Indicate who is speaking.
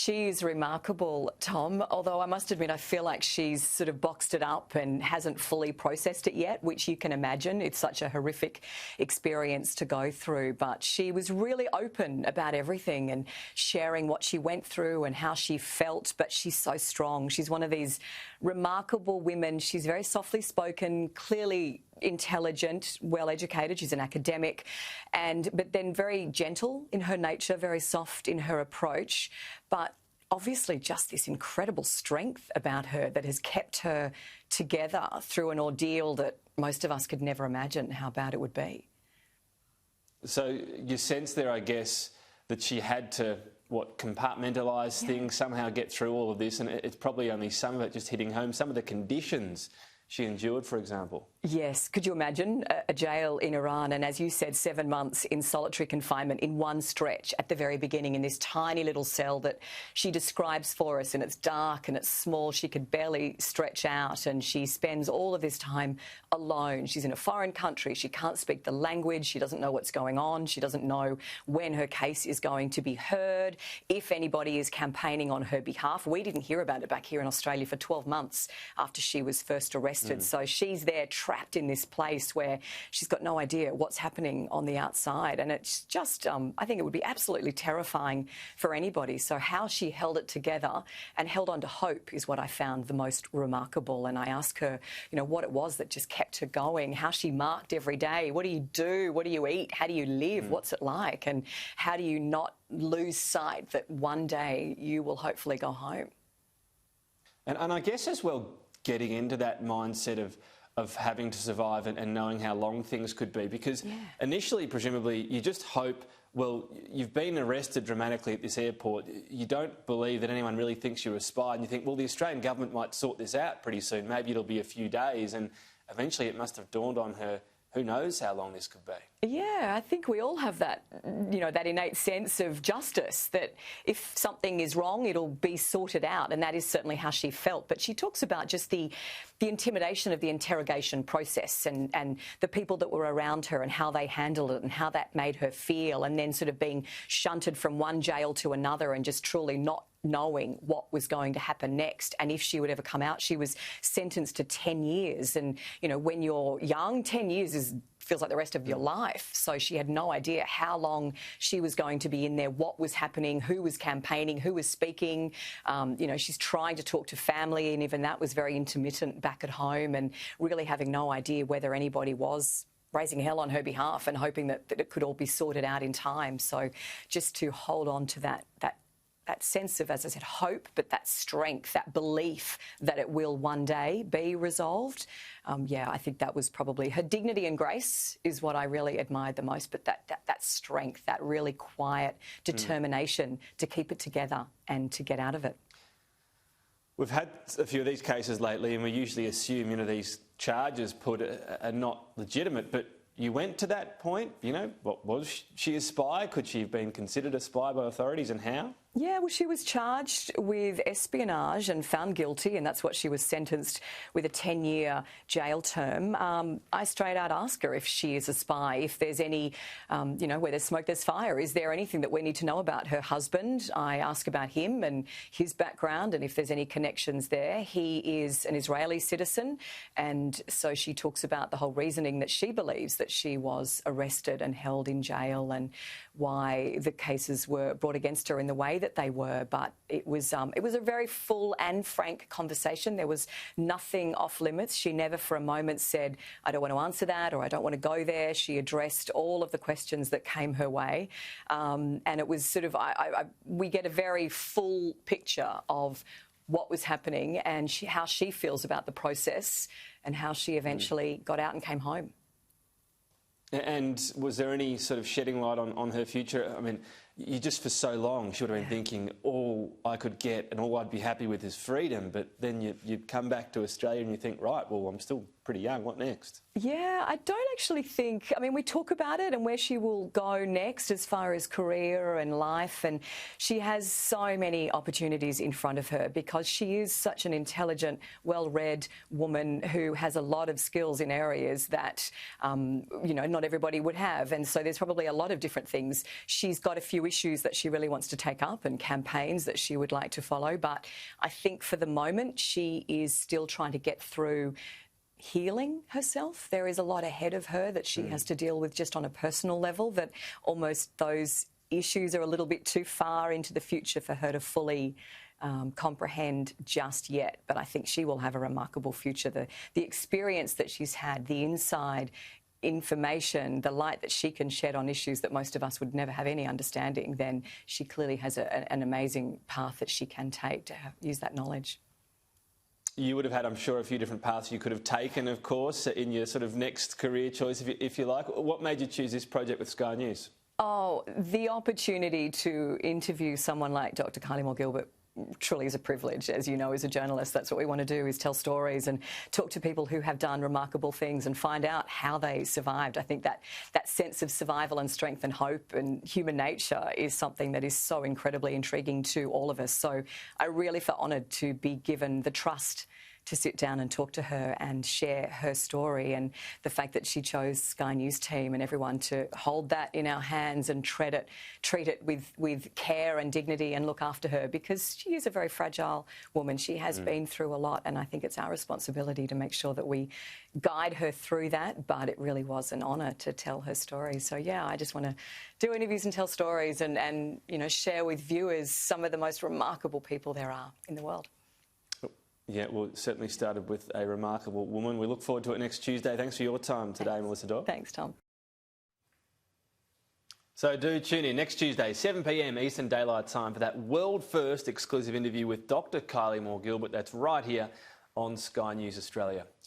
Speaker 1: She's remarkable, Tom, although I must admit I feel like she's sort of boxed it up and hasn't fully processed it yet, which you can imagine. It's such a horrific experience to go through. But she was really open about everything and sharing what she went through and how she felt. But she's so strong. She's one of these remarkable women. She's very softly spoken, clearly intelligent, well-educated. She's an academic, but then very gentle in her nature, very soft in her approach, but obviously just this incredible strength about her that has kept her together through an ordeal that most of us could never imagine how bad it would be.
Speaker 2: So you sense there, I guess, that she had to, compartmentalise things, somehow get through all of this, and it's probably only some of it just hitting home, some of the conditions she endured, for example.
Speaker 1: Yes. Could you imagine a jail in Iran and, as you said, 7 months in solitary confinement in one stretch at the very beginning in this tiny little cell that she describes for us, and it's dark and it's small. She could barely stretch out, and she spends all of this time alone. She's in a foreign country. She can't speak the language. She doesn't know what's going on. She doesn't know when her case is going to be heard, if anybody is campaigning on her behalf. We didn't hear about it back here in Australia for 12 months after she was first arrested. So she's there trapped in this place where she's got no idea what's happening on the outside. And it's just, I think it would be absolutely terrifying for anybody. So how she held it together and held on to hope is what I found the most remarkable. And I asked her, what it was that just kept her going, how she marked every day. What do you do? What do you eat? How do you live? What's it like? And how do you not lose sight that one day you will hopefully go home?
Speaker 2: And I guess as well, getting into that mindset of having to survive and knowing how long things could be, because initially, presumably, you just hope, well, you've been arrested dramatically at this airport, you don't believe that anyone really thinks you're a spy, and you think, well, the Australian government might sort this out pretty soon, maybe it'll be a few days, and eventually it must have dawned on her, who knows how long this could be.
Speaker 1: Yeah, I think we all have that, that innate sense of justice, that if something is wrong, it'll be sorted out. And that is certainly how she felt. But she talks about just the intimidation of the interrogation process and the people that were around her and how they handled it and how that made her feel, and then sort of being shunted from one jail to another and just truly not knowing what was going to happen next and if she would ever come out. She was sentenced to 10 years. And, when you're young, 10 years feels like the rest of your life. So she had no idea how long she was going to be in there, what was happening, who was campaigning, who was speaking. She's trying to talk to family, and even that was very intermittent back at home, and really having no idea whether anybody was raising hell on her behalf and hoping that it could all be sorted out in time. So just to hold on to that sense of, as I said, hope, but that strength, that belief that it will one day be resolved. I think that was probably her dignity and grace is what I really admired the most, but that strength, that really quiet determination to keep it together and to get out of it.
Speaker 2: We've had a few of these cases lately, and we usually assume, these charges put are not legitimate, but you went to that point, what was she a spy? Could she have been considered a spy by authorities, and how?
Speaker 1: Yeah, well, she was charged with espionage and found guilty, and that's what she was sentenced with, a 10-year jail term. I straight out ask her if she is a spy, if there's any, where there's smoke, there's fire. Is there anything that we need to know about her husband? I ask about him and his background and if there's any connections there. He is an Israeli citizen, and so she talks about the whole reasoning that she believes that she was arrested and held in jail and why the cases were brought against her in the way that they were. But it was a very full and frank conversation. There was nothing off limits. She never for a moment said, I don't want to answer that, or I don't want to go there. She addressed all of the questions that came her way. And it was sort of, we get a very full picture of what was happening and how she feels about the process and how she eventually got out and came home.
Speaker 2: And was there any sort of shedding light on her future? I mean, you just for so long, she would have been thinking, all I could get and all I'd be happy with is freedom. But then you'd come back to Australia and you think, right, well, I'm still pretty young. What next? Yeah,
Speaker 1: I don't actually think... I mean, we talk about it and where she will go next as far as career and life, and she has so many opportunities in front of her because she is such an intelligent, well-read woman who has a lot of skills in areas that, not everybody would have. And so there's probably a lot of different things. She's got a few few issues that she really wants to take up and campaigns that she would like to follow. But I think for the moment, she is still trying to get through healing herself. There is a lot ahead of her that she has to deal with just on a personal level, that almost those issues are a little bit too far into the future for her to fully comprehend just yet. But I think she will have a remarkable future. The experience that she's had, the inside information, the light that she can shed on issues that most of us would never have any understanding, then she clearly has an amazing path that she can take to use that knowledge.
Speaker 2: You would have had, I'm sure, a few different paths you could have taken, of course, in your sort of next career choice, if you like. What made you choose this project with Sky News? Oh,
Speaker 1: the opportunity to interview someone like Dr. Kylie Moore-Gilbert truly is a privilege. As you know, as a journalist, that's what we want to do, is tell stories and talk to people who have done remarkable things and find out how they survived. I think that sense of survival and strength and hope and human nature is something that is so incredibly intriguing to all of us. So I really felt honoured to be given the trust to sit down and talk to her and share her story, and the fact that she chose Sky News team and everyone to hold that in our hands and treat it with care and dignity and look after her, because she is a very fragile woman. She has been through a lot, and I think it's our responsibility to make sure that we guide her through that. But it really was an honour to tell her story. So yeah, I just want to do interviews and tell stories and you know, share with viewers some of the most remarkable people there are in the world.
Speaker 2: Yeah, well, it certainly started with a remarkable woman. We look forward to it next Tuesday. Thanks for your time today, Melissa Doyle.
Speaker 1: Thanks, Tom.
Speaker 2: So do tune in next Tuesday, 7 p.m. Eastern Daylight Time, for that world-first exclusive interview with Dr. Kylie Moore-Gilbert. That's right here on Sky News Australia.